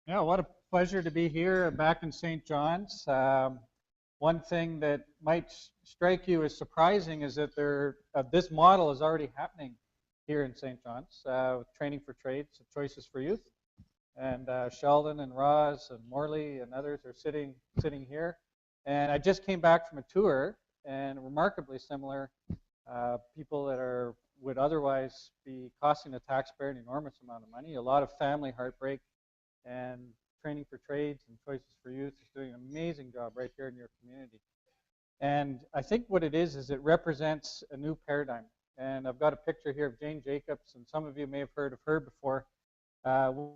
Yeah, what a pleasure to be here back in St. John's. One thing that might strike you as surprising is that this model is already happening here in St. John's, with training for trades, choices for youth. And Sheldon and Roz and Morley and others are sitting here. And I just came back from a tour, and remarkably similar, people that would otherwise be costing the taxpayer an enormous amount of money, a lot of family heartbreak, and training for trades and choices for youth is doing an amazing job right here in your community. And I think what it is it represents a new paradigm. And I've got a picture here of Jane Jacobs, and some of you may have heard of her before.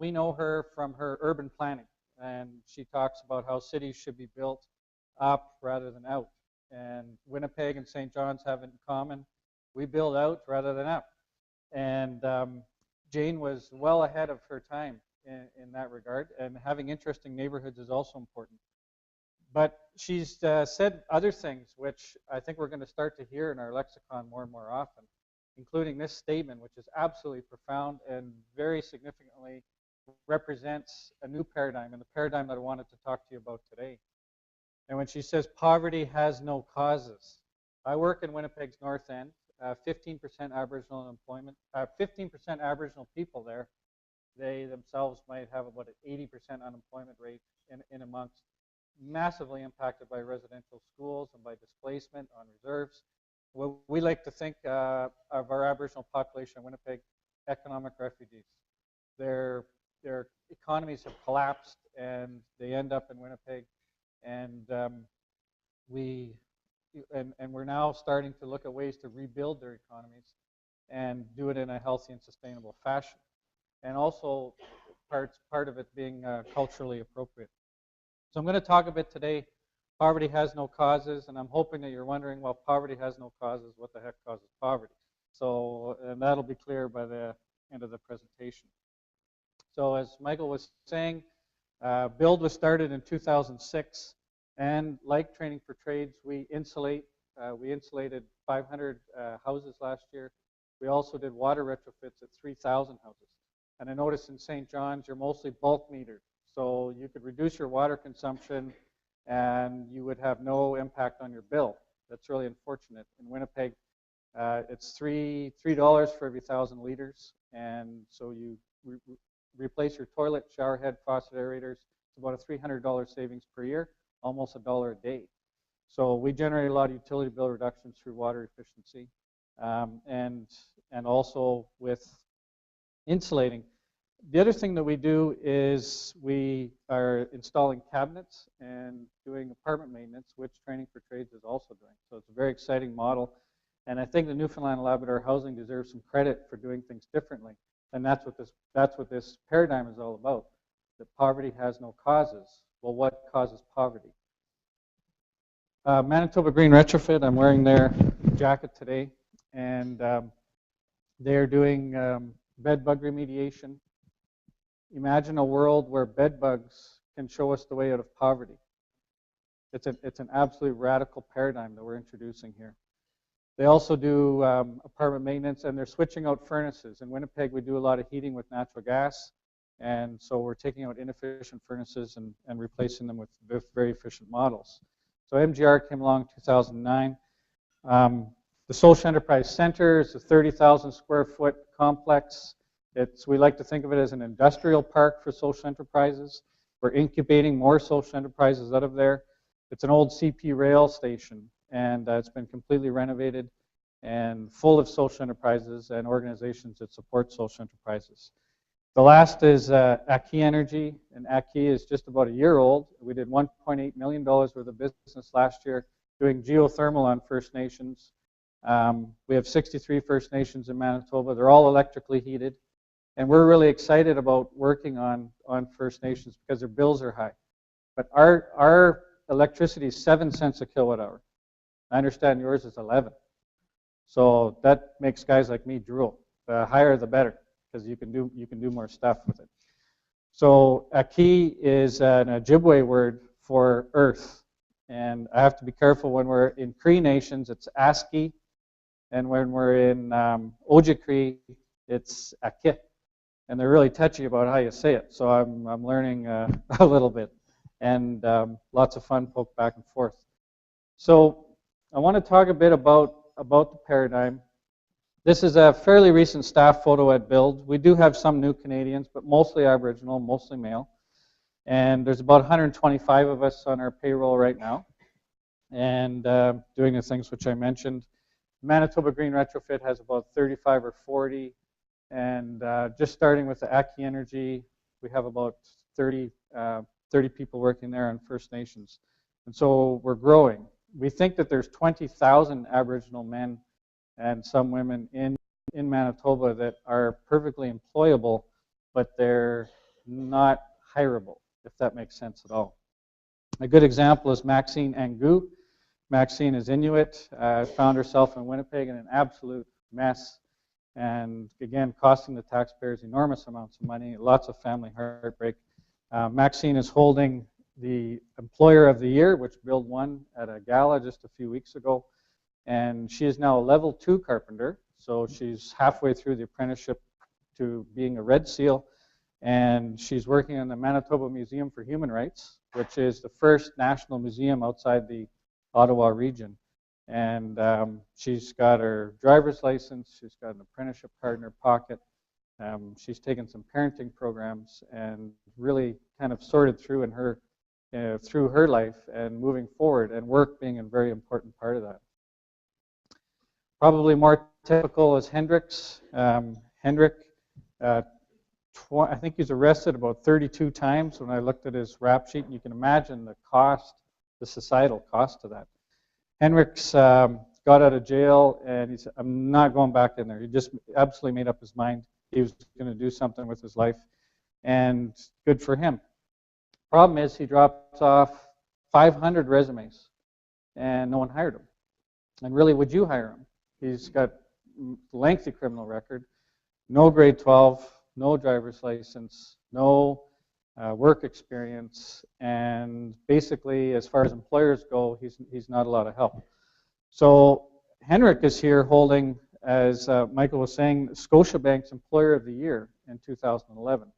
We know her from her urban planning, and she talks about how cities should be built up rather than out. And Winnipeg and St. John's have it in common. We build out rather than up. And Jane was well ahead of her time in that regard, and having interesting neighborhoods is also important. But she's said other things, which I think we're going to start to hear in our lexicon more and more often, including this statement, which is absolutely profound and very significantly represents a new paradigm, and the paradigm that I wanted to talk to you about today. And when she says poverty has no causes, I work in Winnipeg's North End, 15% Aboriginal employment, 15% Aboriginal people there. They themselves might have about an 80% unemployment rate in amongst, massively impacted by residential schools and by displacement on reserves. Well, we like to think of our Aboriginal population in Winnipeg, economic refugees. Their economies have collapsed, and they end up in Winnipeg, and we're now starting to look at ways to rebuild their economies and do it in a healthy and sustainable fashion. And also part of it being culturally appropriate. So I'm going to talk a bit today. Poverty has no causes, and I'm hoping that you're wondering, well, poverty has no causes, what the heck causes poverty? So, and that'll be clear by the end of the presentation. So as Michael was saying, BUILD was started in 2006, and like training for trades, we insulated 500 houses last year. We also did water retrofits at 3,000 houses. And I noticed in St. John's, you're mostly bulk metered. So you could reduce your water consumption and you would have no impact on your bill. That's really unfortunate. In Winnipeg, it's $3 for every 1,000 liters. And so you replace your toilet, shower head, faucet aerators. It's about a $300 savings per year, almost $1 a day. So we generate a lot of utility bill reductions through water efficiency. And also with insulating. The other thing that we do is we are installing cabinets and doing apartment maintenance, which Training for Trades is also doing. So it's a very exciting model. And I think the Newfoundland and Labrador housing deserves some credit for doing things differently. And that's what this paradigm is all about, that poverty has no causes. Well, what causes poverty? Manitoba Green Retrofit, I'm wearing their jacket today. And they're doing bedbug remediation. Imagine a world where bedbugs can show us the way out of poverty. It's an absolute radical paradigm that we're introducing here. They also do apartment maintenance, and they're switching out furnaces. In Winnipeg, we do a lot of heating with natural gas, and so we're taking out inefficient furnaces and replacing them with very efficient models. So MGR came along in 2009. The Social Enterprise Center is a 30,000 square foot complex. We like to think of it as an industrial park for social enterprises. We're incubating more social enterprises out of there. It's an old CP rail station, and it's been completely renovated and full of social enterprises and organizations that support social enterprises. The last is Aki Energy, and Aki is just about a year old. We did $1.8 million worth of business last year doing geothermal on First Nations. We have 63 First Nations in Manitoba. They're all electrically heated. And we're really excited about working on First Nations because their bills are high. But our electricity is 7 cents a kilowatt hour. I understand yours is 11. So that makes guys like me drool. The higher the better, because you can do more stuff with it. So Aki is an Ojibwe word for earth. And I have to be careful when we're in Cree Nations, it's ASCII. And when we're in Ojibwe, it's Akit. and they're really touchy about how you say it. So I'm learning a little bit, and lots of fun poke back and forth. So I want to talk a bit about the paradigm. This is a fairly recent staff photo at Build. We do have some new Canadians, but mostly Aboriginal, mostly male. And there's about 125 of us on our payroll right now, and doing the things which I mentioned. Manitoba Green Retrofit has about 35 or 40, and just starting with the Aki Energy, we have about 30 people working there on First Nations. And so we're growing. We think that there's 20,000 Aboriginal men and some women in Manitoba that are perfectly employable, but they're not hireable, if that makes sense at all. A good example is Maxine Angu. Maxine is Inuit, found herself in Winnipeg in an absolute mess, and again, costing the taxpayers enormous amounts of money, lots of family heartbreak. Maxine is holding the Employer of the Year, which Build won at a gala just a few weeks ago. And she is now a level 2 carpenter, so she's halfway through the apprenticeship to being a Red Seal, and she's working in the Manitoba Museum for Human Rights, which is the first national museum outside the Ottawa region. And she's got her driver's license, she's got an apprenticeship card in her pocket, she's taken some parenting programs and really kind of sorted through in her through her life and moving forward, and work being a very important part of that. Probably more typical is Henrik's. Henrik, I think he's arrested about 32 times when I looked at his rap sheet, and you can imagine the cost, the societal cost of that. Henrik's got out of jail, and he said, I'm not going back in there. He just absolutely made up his mind. He was going to do something with his life, and good for him. Problem is, he drops off 500 resumes, and no one hired him. And really, would you hire him? He's got a lengthy criminal record, no grade 12, no driver's license, no work experience, and basically, as far as employers go, he's not a lot of help. So Henrik is here holding, as Michael was saying, Scotiabank's Employer of the Year in 2011,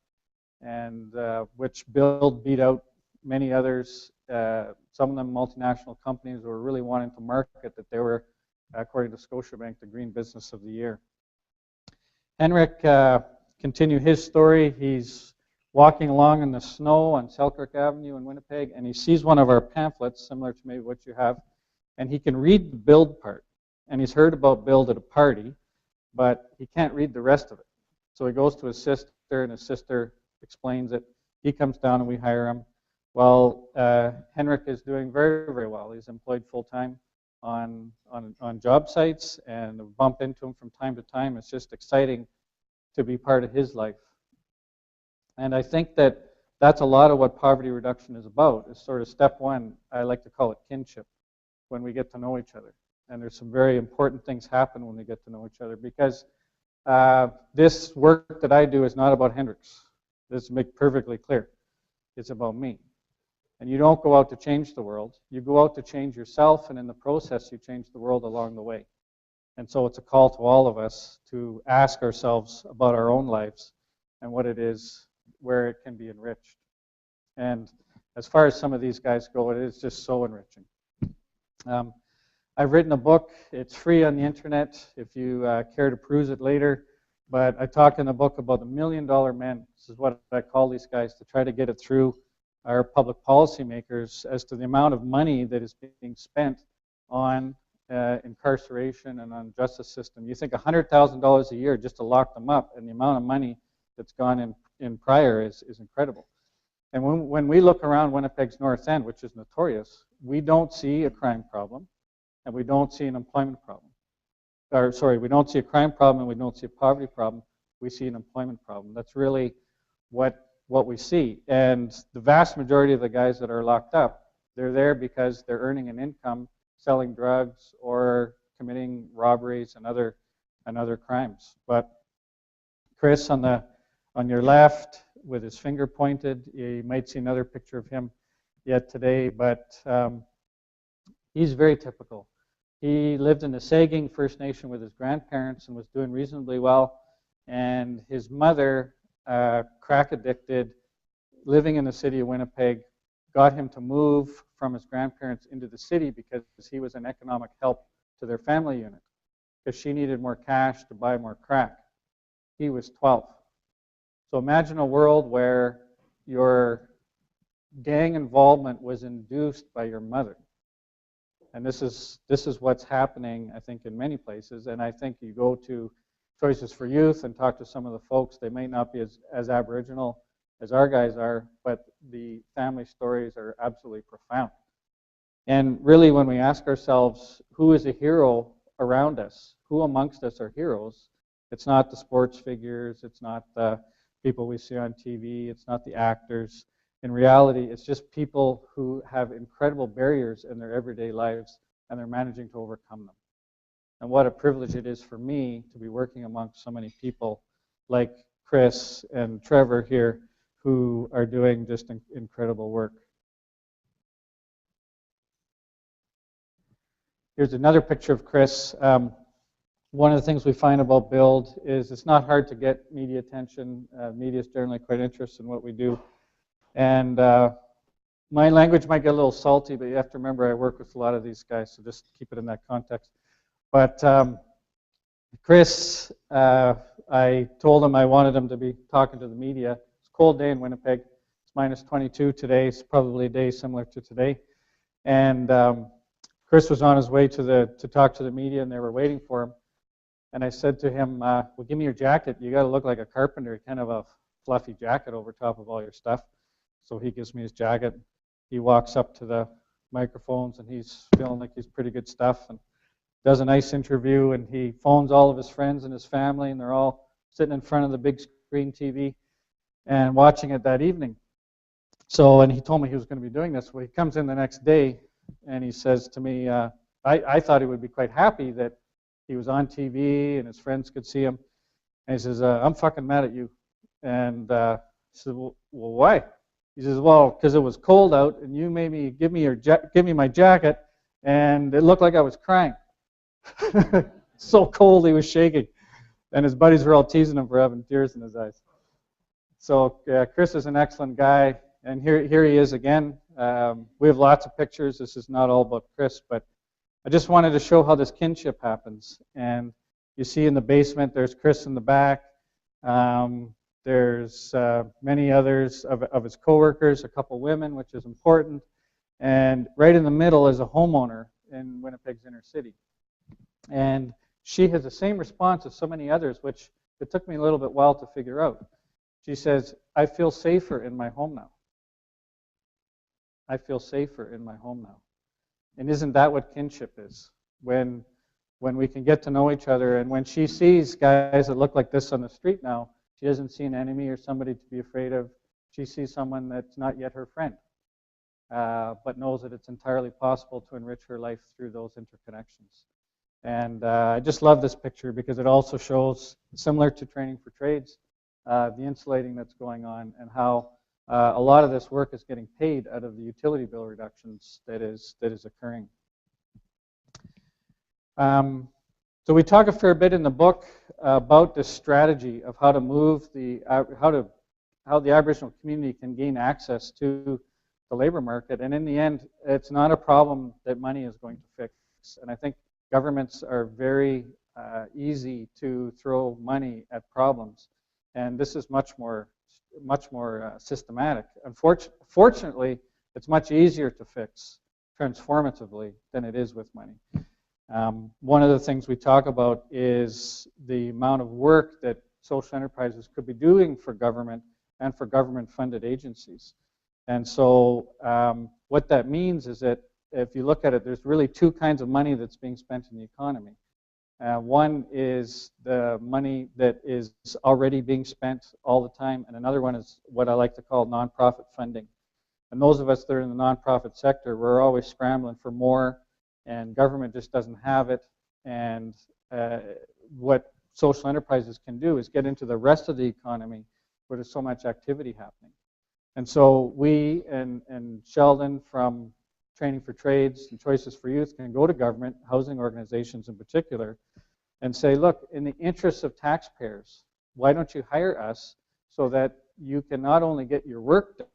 and which Build beat out many others. Some of them multinational companies were really wanting to market that they were, according to Scotiabank, the Green Business of the Year. Henrik, continue his story. He's walking along in the snow on Selkirk Avenue in Winnipeg, and he sees one of our pamphlets, similar to maybe what you have, and he can read the Build part. And he's heard about Build at a party, but he can't read the rest of it. So he goes to his sister, and his sister explains it. He comes down, and we hire him. Well, Henrik is doing very, very well. He's employed full-time on job sites, and bump into him from time to time. It's just exciting to be part of his life. And I think that that's a lot of what poverty reduction is about, is sort of step one. I like to call it kinship, when we get to know each other. And there's some very important things happen when we get to know each other, because this work that I do is not about Henrik's. This is make perfectly clear. It's about me. And you don't go out to change the world. You go out to change yourself, and in the process, you change the world along the way. And so it's a call to all of us to ask ourselves about our own lives and what it is, where it can be enriched. And as far as some of these guys go, it is just so enriching. I've written a book. It's free on the internet if you care to peruse it later. But I talk in the book about the $1 Million Men. This is what I call these guys, to try to get it through our public policymakers as to the amount of money that is being spent on incarceration and on justice system. You think $100,000 a year just to lock them up, and the amount of money that's gone in prior is incredible. And when we look around Winnipeg's North End, which is notorious, we don't see a crime problem, and we don't see an employment problem. Or sorry, we don't see a crime problem, and we don't see a poverty problem. We see an employment problem. That's really what we see. And the vast majority of the guys that are locked up, they're there because they're earning an income selling drugs or committing robberies and other crimes. But Chris on your left with his finger pointed, you might see another picture of him yet today, but he's very typical. He lived in the Saging First Nation with his grandparents and was doing reasonably well, and his mother crack addicted, living in the city of Winnipeg, got him to move from his grandparents into the city because he was an economic help to their family unit, because she needed more cash to buy more crack. He was 12. So imagine a world where your gang involvement was induced by your mother. And this is what's happening, I think, in many places. And I think you go to Choices for Youth and talk to some of the folks, they may not be as Aboriginal as our guys are, but the family stories are absolutely profound. And really, when we ask ourselves, who is a hero around us? Who amongst us are heroes? It's not the sports figures, it's not the people we see on TV, it's not the actors. In reality, it's just people who have incredible barriers in their everyday lives, and they're managing to overcome them. And what a privilege it is for me to be working amongst so many people like Chris and Trevor here, who are doing just incredible work. Here's another picture of Chris. One of the things we find about Build is it's not hard to get media attention. Media is generally quite interested in what we do. And my language might get a little salty, but you have to remember I work with a lot of these guys, so just keep it in that context. But Chris, I told him I wanted him to be talking to the media. It's a cold day in Winnipeg. It's minus 22 today. It's probably a day similar to today. And Chris was on his way to talk to the media, and they were waiting for him. And I said to him, well, give me your jacket. You got to look like a carpenter, kind of a fluffy jacket over top of all your stuff. So he gives me his jacket. He walks up to the microphones, and he's feeling like he's pretty good stuff, and does a nice interview, and he phones all of his friends and his family, and they're all sitting in front of the big screen TV and watching it that evening. So, and he told me he was going to be doing this. Well, he comes in the next day, and he says to me, I thought he would be quite happy that he was on TV and his friends could see him. And he says, I'm fucking mad at you. And I said, well, why? He says, well, because it was cold out, and you made me give me my jacket, and it looked like I was crying. So cold, he was shaking. And his buddies were all teasing him for having tears in his eyes. So Chris is an excellent guy, and here he is again. We have lots of pictures. This is not all about Chris, but I just wanted to show how this kinship happens. And you see in the basement, there's Chris in the back. There's many others of his coworkers, a couple women, which is important. And right in the middle is a homeowner in Winnipeg's inner city. And she has the same response as so many others, which it took me a little bit while to figure out. She says, I feel safer in my home now. I feel safer in my home now. And isn't that what kinship is? When we can get to know each other, and when she sees guys that look like this on the street now, she doesn't see an enemy or somebody to be afraid of. She sees someone that's not yet her friend, but knows that it's entirely possible to enrich her life through those interconnections. And I just love this picture because it also shows, similar to training for trades, the insulating that's going on, and how a lot of this work is getting paid out of the utility bill reductions that is occurring. So we talk a fair bit in the book about this strategy of how to move how the Aboriginal community can gain access to the labor market. And in the end, it's not a problem that money is going to fix. And I think governments are very easy to throw money at problems, and this is much more systematic. Unfortunately, it's much easier to fix transformatively than it is with money. One of the things we talk about is the amount of work that social enterprises could be doing for government and for government-funded agencies. And so what that means is that if you look at it, there's really two kinds of money that's being spent in the economy. One is the money that is already being spent all the time, and another one is what I like to call nonprofit funding. And those of us that are in the nonprofit sector, we're always scrambling for more, and government just doesn't have it. And what social enterprises can do is get into the rest of the economy where there's so much activity happening. And so we and Sheldon from Training for Trades and Choices for Youth can go to government, housing organizations in particular, and say, look, in the interests of taxpayers, why don't you hire us so that you can not only get your work done,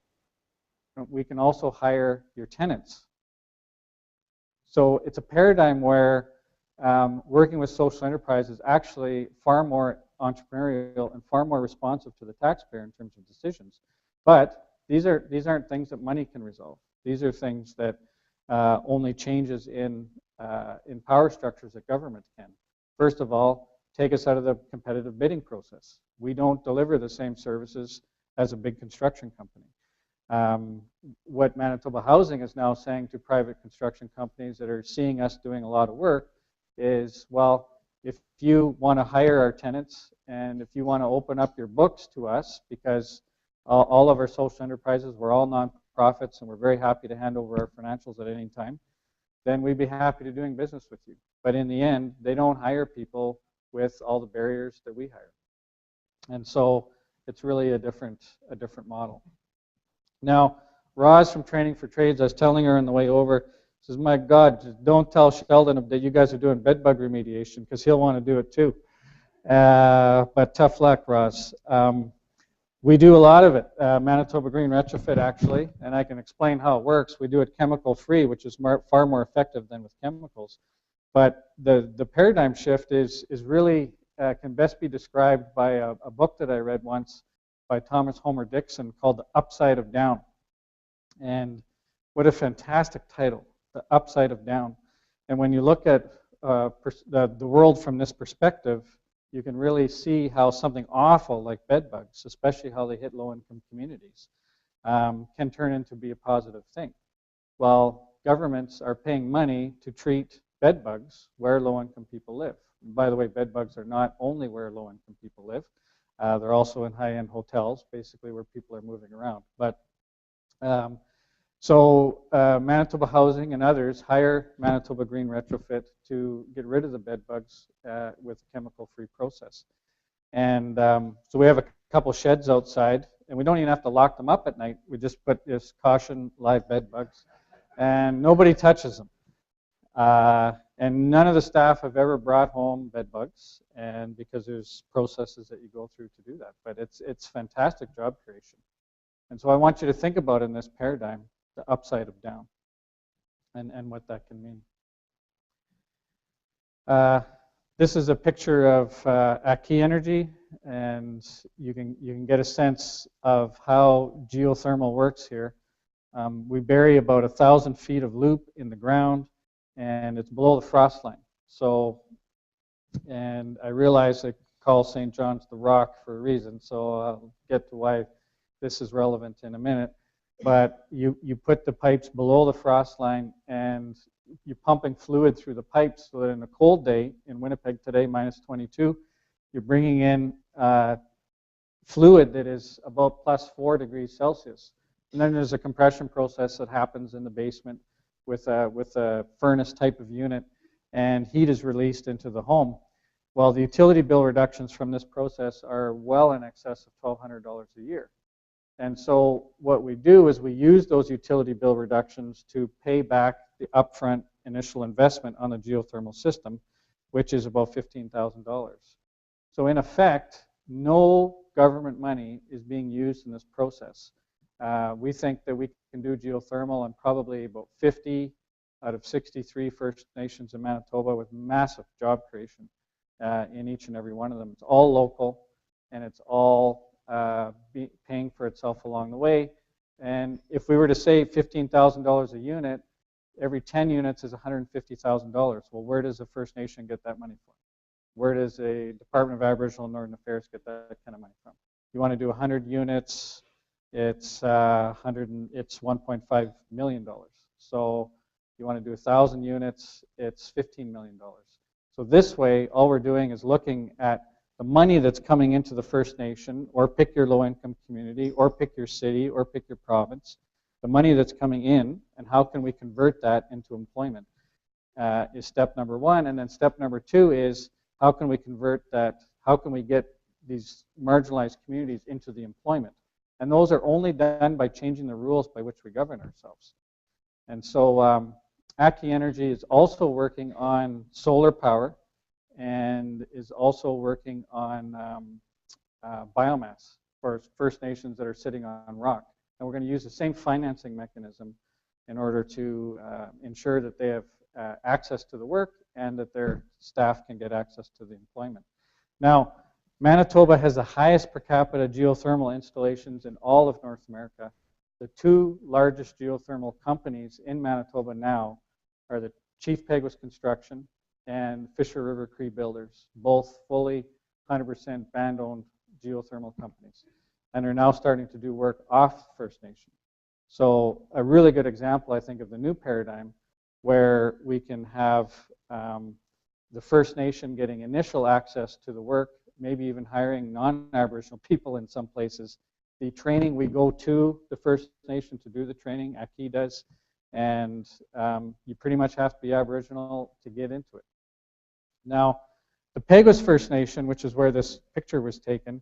we can also hire your tenants. So it's a paradigm where working with social enterprise is actually far more entrepreneurial and far more responsive to the taxpayer in terms of decisions. But these aren't things that money can resolve. These are things that only changes in power structures that government can. First of all, take us out of the competitive bidding process. We don't deliver the same services as a big construction company. What Manitoba Housing is now saying to private construction companies that are seeing us doing a lot of work is, well, if you want to hire our tenants and if you want to open up your books to us, because all of our social enterprises, we're all nonprofits and we're very happy to hand over our financials at any time, then we'd be happy to doing business with you. But in the end, they don't hire people with all the barriers that we hire. And so it's really a different model. Now, Roz from Training for Trades, I was telling her on the way over, says, my God, just don't tell Sheldon that you guys are doing bedbug remediation because he'll want to do it too. But tough luck, Roz. We do a lot of it, Manitoba Green Retrofit actually, and I can explain how it works. We do it chemical-free, which is far more effective than with chemicals. But the paradigm shift is really, can best be described by a book that I read once by Thomas Homer Dixon called The Upside of Down. And what a fantastic title, The Upside of Down. And when you look at the world from this perspective, you can really see how something awful like bedbugs, especially how they hit low-income communities, can turn into be a positive thing. Well, governments are paying money to treat bedbugs where low-income people live. And by the way, bedbugs are not only where low-income people live. They're also in high-end hotels, basically where people are moving around. But so Manitoba Housing and others hire Manitoba Green Retrofit to get rid of the bedbugs with a chemical-free process. And so we have a couple sheds outside, and we don't even have to lock them up at night. We just put this caution live bedbugs, and nobody touches them. And none of the staff have ever brought home bedbugs, and because there's processes that you go through to do that. But it's fantastic job creation. And so I want you to think about in this paradigm the upside of down and what that can mean. This is a picture of Aki Energy, and you can get a sense of how geothermal works here. We bury about 1,000 feet of loop in the ground, and it's below the frost line. So, and I realize I call St. John's the rock for a reason, so I'll get to why this is relevant in a minute. But you put the pipes below the frost line, and you're pumping fluid through the pipes so that in a cold day, in Winnipeg today, minus 22, you're bringing in fluid that is about plus 4 degrees Celsius. And then there's a compression process that happens in the basement with a furnace type of unit, and heat is released into the home. Well, the utility bill reductions from this process are well in excess of $1,200 a year. And so what we do is we use those utility bill reductions to pay back the upfront initial investment on the geothermal system, which is about $15,000. So in effect, no government money is being used in this process. We think that we can do geothermal in probably about 50 out of 63 First Nations in Manitoba with massive job creation in each and every one of them. It's all local, and it's all paying for itself along the way. And if we were to save $15,000 a unit, every 10 units is $150,000. Well, where does a First Nation get that money from? Where does a Department of Aboriginal and Northern Affairs get that kind of money from? You want to do 100 units, it's $1.5 million. So you want to do 1,000 units, it's $15 million. So this way, all we're doing is looking at the money that's coming into the First Nation, or pick your low-income community, or pick your city, or pick your province, the money that's coming in, and how can we convert that into employment is step number one. And then step number two is how can we convert that, how can we get these marginalized communities into the employment? And those are only done by changing the rules by which we govern ourselves. And so Aki Energy is also working on solar power and is also working on biomass. for First Nations that are sitting on rock. And we're going to use the same financing mechanism in order to ensure that they have access to the work and that their staff can get access to the employment. Now, Manitoba has the highest per capita geothermal installations in all of North America. The two largest geothermal companies in Manitoba now are the Chief Peguis Construction and Fisher River Cree Builders, both fully 100% band-owned geothermal companies, and are now starting to do work off First Nation. So a really good example, I think, of the new paradigm where we can have the First Nation getting initial access to the work, maybe even hiring non-Aboriginal people in some places. The training, we go to the First Nation to do the training, ACI does, and you pretty much have to be Aboriginal to get into it. Now, the Peguis First Nation, which is where this picture was taken,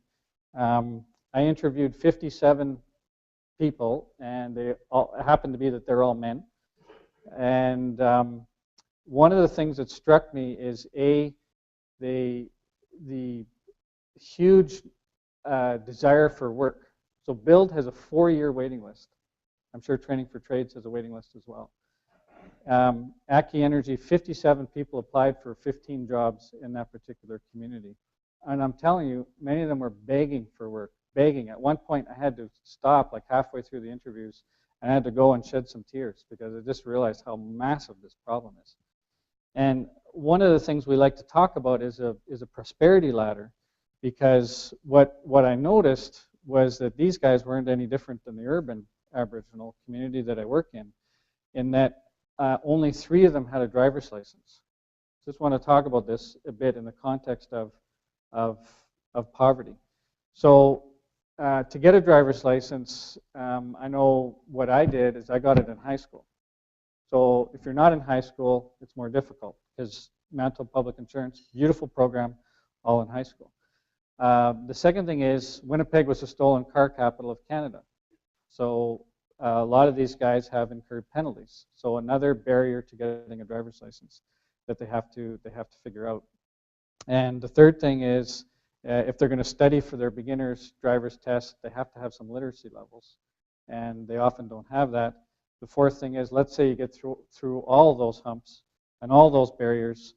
I interviewed 57 people, and they all happen to be that they're all men. And one of the things that struck me is the huge desire for work. So BUILD has a 4-year waiting list. I'm sure Training for Trades has a waiting list as well. ACI Energy, 57 people applied for 15 jobs in that particular community. And I'm telling you, many of them were begging for work, begging. At one point, I had to stop like halfway through the interviews, and I had to go and shed some tears because I just realized how massive this problem is. And one of the things we like to talk about is a prosperity ladder, because what I noticed was that these guys weren't any different than the urban Aboriginal community that I work in that only 3 of them had a driver's license. Just want to talk about this a bit in the context of poverty. So to get a driver's license, I know what I did is I got it in high school. So if you're not in high school, it's more difficult because Manitoba Public Insurance, beautiful program, all in high school. The second thing is Winnipeg was the stolen car capital of Canada. So a lot of these guys have incurred penalties. So another barrier to getting a driver's license that they have to figure out. And the third thing is if they're going to study for their beginner's driver's test, they have to have some literacy levels. And they often don't have that. The fourth thing is, let's say you get through all of those humps and all those barriers,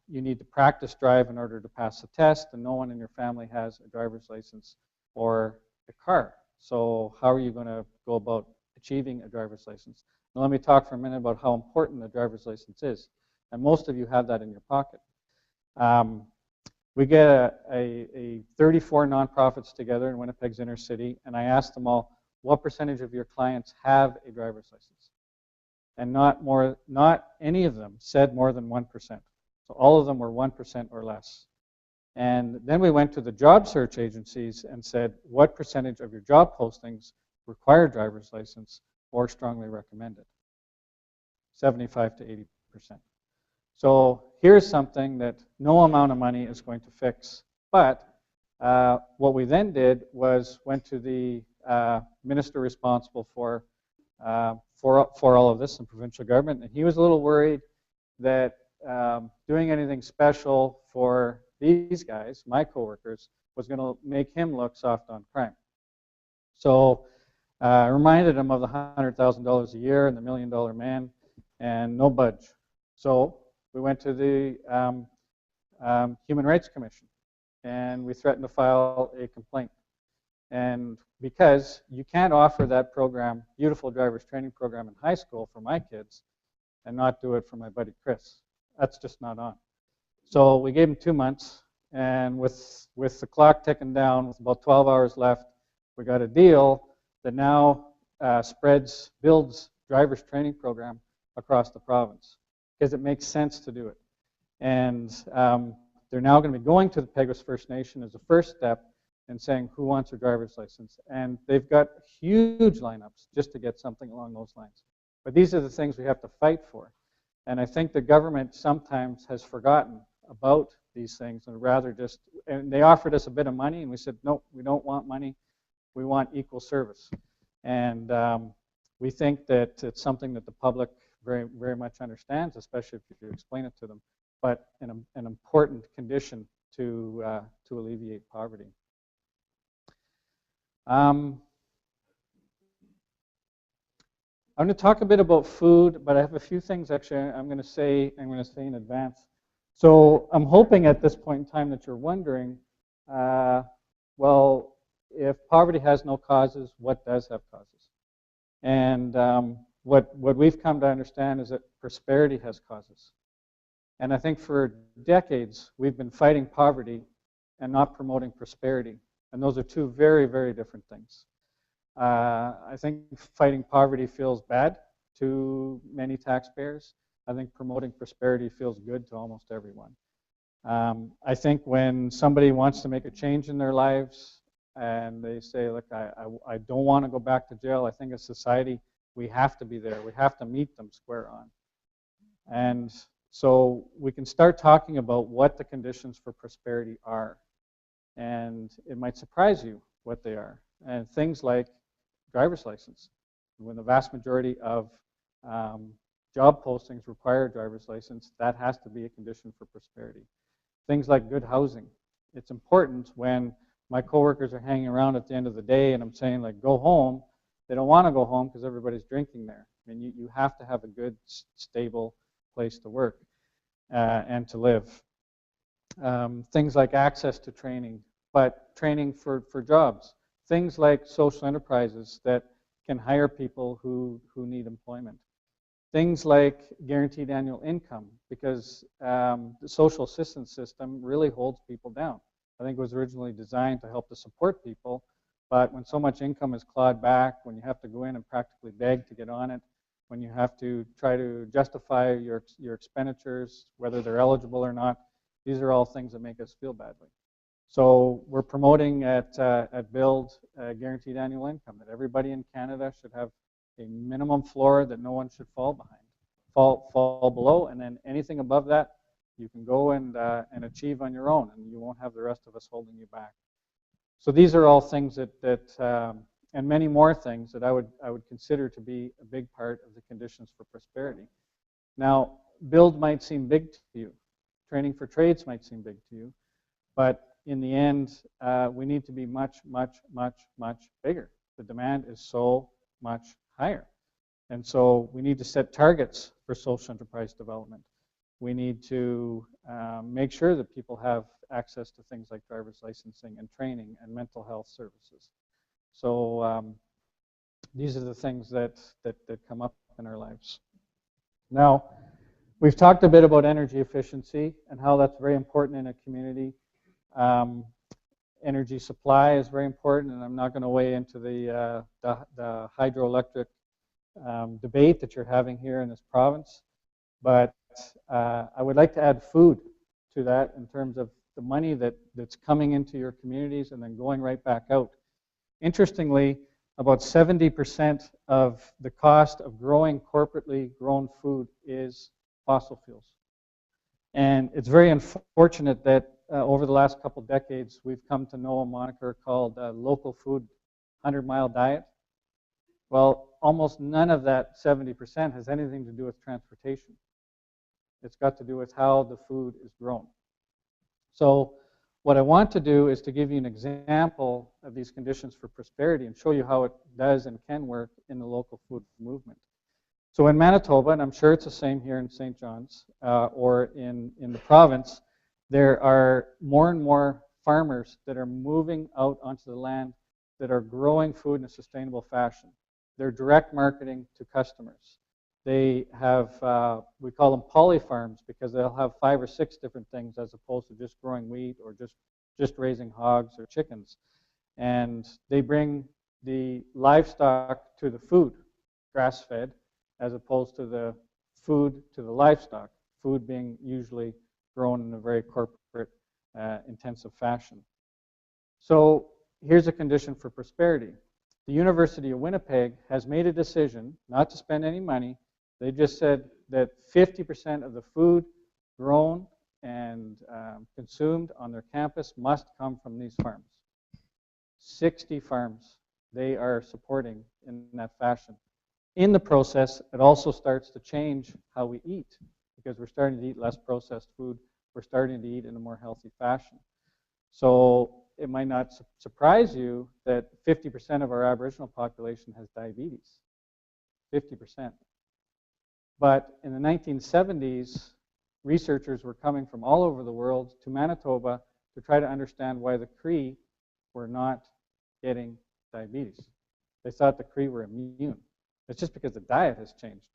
you need to practice drive in order to pass the test, and no one in your family has a driver's license or a car. So how are you going to go about achieving a driver's license? Now let me talk for a minute about how important a driver's license is. And most of you have that in your pocket. We get a 34 nonprofits together in Winnipeg's inner city, and I asked them all, what percentage of your clients have a driver's license? And not any of them said more than 1%. So all of them were 1% or less. And then we went to the job search agencies and said, what percentage of your job postings require driver's license or strongly recommended? 75 to 80%. So here's something that no amount of money is going to fix. But what we then did was went to the minister responsible for all of this in provincial government, and he was a little worried that doing anything special for these guys, my coworkers, was going to make him look soft on crime. So I reminded him of the $100,000 a year and the $1 million man, and no budge. So we went to the Human Rights Commission, and we threatened to file a complaint. And because you can't offer that program, beautiful driver's training program in high school for my kids, and not do it for my buddy Chris. That's just not on. So we gave him 2 months, and with the clock ticking down, with about 12 hours left, we got a deal that now builds driver's training program across the province, because it makes sense to do it. And they're now going to be going to the Peguis First Nation as a first step and saying, who wants a driver's license? And they've got huge lineups just to get something along those lines. But these are the things we have to fight for. And I think the government sometimes has forgotten about these things and rather just, and they offered us a bit of money and we said, no, we don't want money. We want equal service. And we think that it's something that the public very, very much understands, especially if you explain it to them, but an important condition to alleviate poverty. I'm going to talk a bit about food, but I have a few things actually I'm going to say in advance. So I'm hoping at this point in time that you're wondering, well, if poverty has no causes, what does have causes? And what we've come to understand is that prosperity has causes. And I think for decades we've been fighting poverty and not promoting prosperity. And those are two very, very different things. I think fighting poverty feels bad to many taxpayers. I think promoting prosperity feels good to almost everyone. I think when somebody wants to make a change in their lives and they say, look, I don't want to go back to jail, I think as society, we have to be there. We have to meet them square on. And so we can start talking about what the conditions for prosperity are. And it might surprise you what they are. And things like driver's license. When the vast majority of job postings require a driver's license, that has to be a condition for prosperity. Things like good housing. It's important when my coworkers are hanging around at the end of the day and I'm saying, like, go home. They don't want to go home because everybody's drinking there. I mean, you have to have a good, stable place to work and to live. Things like access to training, but training for jobs. Things like social enterprises that can hire people who need employment. Things like guaranteed annual income, because the social assistance system really holds people down. I think it was originally designed to help to support people, but when so much income is clawed back, when you have to go in and practically beg to get on it, when you have to try to justify your expenditures, whether they're eligible or not, these are all things that make us feel badly. So we're promoting at Build guaranteed annual income, that everybody in Canada should have a minimum floor that no one should fall below, and then anything above that, you can go and achieve on your own, and you won't have the rest of us holding you back. So these are all things that and many more things that I would consider to be a big part of the conditions for prosperity. Now, Build might seem big to you. Training for trades might seem big to you. But in the end, we need to be much, much, much, much bigger. The demand is so much higher. And so we need to set targets for social enterprise development. We need to make sure that people have access to things like driver's licensing and training and mental health services. So these are the things that come up in our lives. Now, we've talked a bit about energy efficiency and how that's very important in a community. Energy supply is very important, and I'm not going to weigh into the hydroelectric debate that you're having here in this province. But I would like to add food to that in terms of the money that's coming into your communities and then going right back out. Interestingly, about 70% of the cost of growing corporately grown food is fossil fuels. And it's very unfortunate that over the last couple decades, we've come to know a moniker called local food 100-mile diet. Well, almost none of that 70% has anything to do with transportation. It's got to do with how the food is grown. So what I want to do is to give you an example of these conditions for prosperity and show you how it does and can work in the local food movement. So in Manitoba, and I'm sure it's the same here in St. John's or in the province, there are more and more farmers that are moving out onto the land that are growing food in a sustainable fashion. They're direct marketing to customers. They have, we call them poly farms because they'll have 5 or 6 different things as opposed to just growing wheat or just raising hogs or chickens. And they bring the livestock to the food, grass-fed, as opposed to the food to the livestock, food being usually grown in a very corporate, intensive fashion. So here's a condition for prosperity. The University of Winnipeg has made a decision not to spend any money. They just said that 50% of the food grown and consumed on their campus must come from these farms. 60 farms they are supporting in that fashion. In the process, it also starts to change how we eat because we're starting to eat less processed food. We're starting to eat in a more healthy fashion. So it might not surprise you that 50% of our Aboriginal population has diabetes. 50%. But in the 1970s, researchers were coming from all over the world to Manitoba to try to understand why the Cree were not getting diabetes. They thought the Cree were immune. It's just because the diet has changed.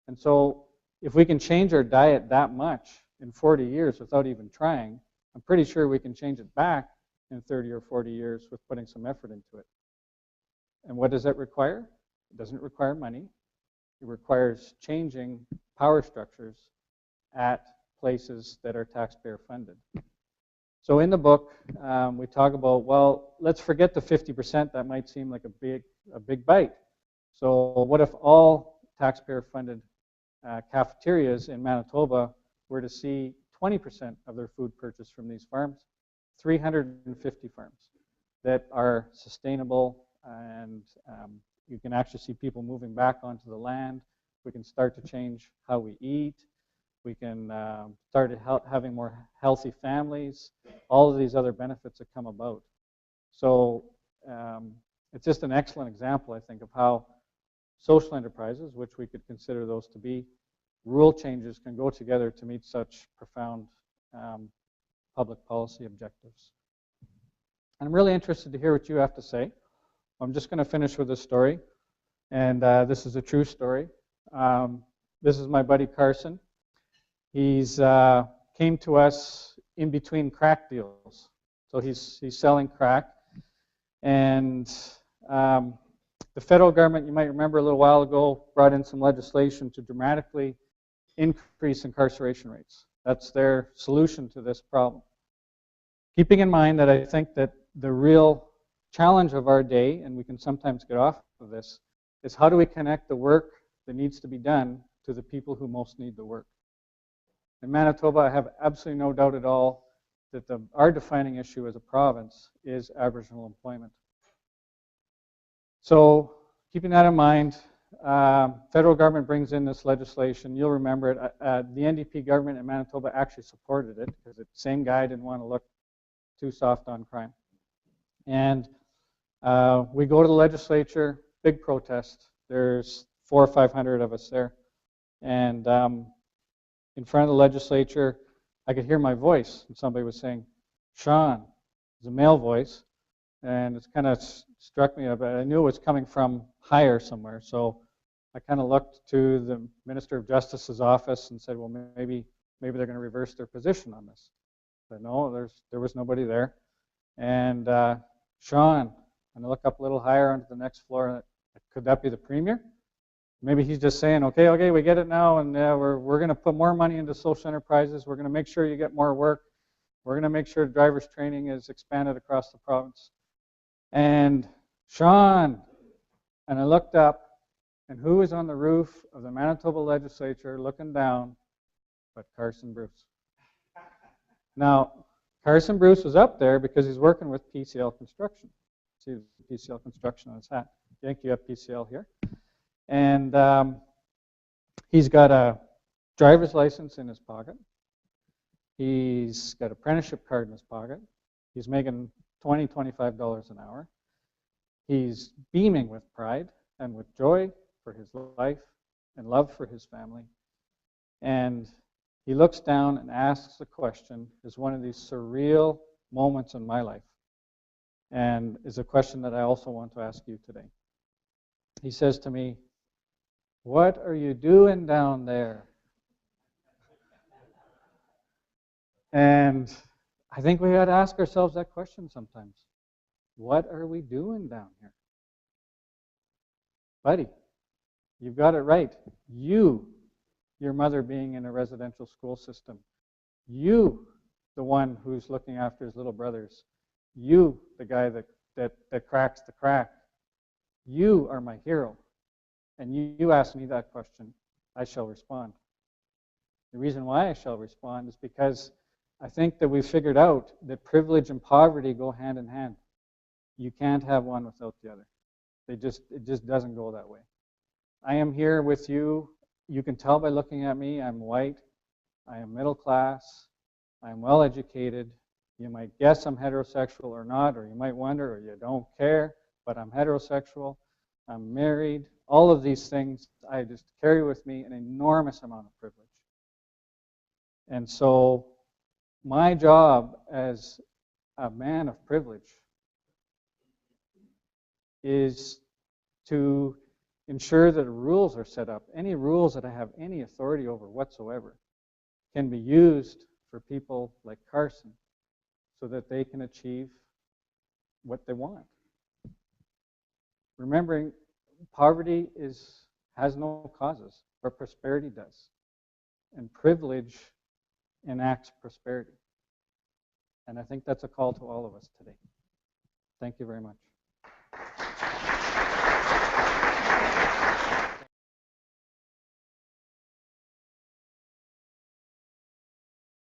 And so if we can change our diet that much in 40 years without even trying, I'm pretty sure we can change it back in 30 or 40 years with putting some effort into it. And what does that require? It doesn't require money. It requires changing power structures at places that are taxpayer funded. So in the book, we talk about, well, let's forget the 50%. That might seem like a big bite. So what if all taxpayer funded cafeterias in Manitoba were to see 20% of their food purchased from these farms? 350 farms that are sustainable, and you can actually see people moving back onto the land. We can start to change how we eat. We can start having more healthy families, all of these other benefits that come about. So it's just an excellent example, I think, of how social enterprises, which we could consider those to be, rule changes can go together to meet such profound public policy objectives. And I'm really interested to hear what you have to say. I'm just going to finish with a story, and this is a true story. This is my buddy Carson. He's came to us in between crack deals. So he's selling crack. And the federal government, you might remember a little while ago, brought in some legislation to dramatically increase incarceration rates. That's their solution to this problem. Keeping in mind that I think that the real challenge of our day, and we can sometimes get off of this, is how do we connect the work that needs to be done to the people who most need the work. In Manitoba, I have absolutely no doubt at all that our defining issue as a province is Aboriginal employment. So keeping that in mind, federal government brings in this legislation. You'll remember it. The NDP government in Manitoba actually supported it because the same guy didn't want to look too soft on crime. And we go to the legislature, big protest. There's 400 or 500 of us there. And in front of the legislature, I could hear my voice. And somebody was saying, Shaun. It's a male voice. And it's kind of struck me, but I knew it was coming from higher somewhere. So I kind of looked to the Minister of Justice's office and said, well, maybe they're going to reverse their position on this. But no, there was nobody there. And Shaun, and I look up a little higher onto the next floor. Could that be the Premier? Maybe he's just saying, okay, we get it now, and we're going to put more money into social enterprises. We're going to make sure you get more work. We're going to make sure driver's training is expanded across the province. And Shaun, and I looked up, and who was on the roof of the Manitoba legislature looking down but Carson Bruce. Now, Carson Bruce was up there because he's working with PCL Construction. See PCL Construction on his hat. I think you have PCL here. And he's got a driver's license in his pocket. He's got an apprenticeship card in his pocket. He's making $20, $25 an hour. He's beaming with pride and with joy for his life and love for his family. And he looks down and asks a question. Is one of these surreal moments in my life, and is a question that I also want to ask you today. He says to me, "What are you doing down there?" And I think we got to ask ourselves that question sometimes. What are we doing down here? Buddy, you've got it right. Your mother being in a residential school system. You, the one who's looking after his little brothers. You, the guy that cracks the crack. You are my hero. And you ask me that question, I shall respond. The reason why I shall respond is because I think that we've figured out that privilege and poverty go hand in hand. You can't have one without the other. It just doesn't go that way. I am here with you. You can tell by looking at me, I'm white, I am middle class, I am well educated, You might guess I'm heterosexual or not, or you might wonder, or you don't care, but I'm heterosexual, I'm married. All of these things, I just carry with me an enormous amount of privilege. And so my job as a man of privilege is to ensure that rules are set up. Any rules that I have any authority over whatsoever can be used for people like Carson so that they can achieve what they want. Remembering poverty has no causes, but prosperity does. And privilege enacts prosperity. And I think that's a call to all of us today. Thank you very much.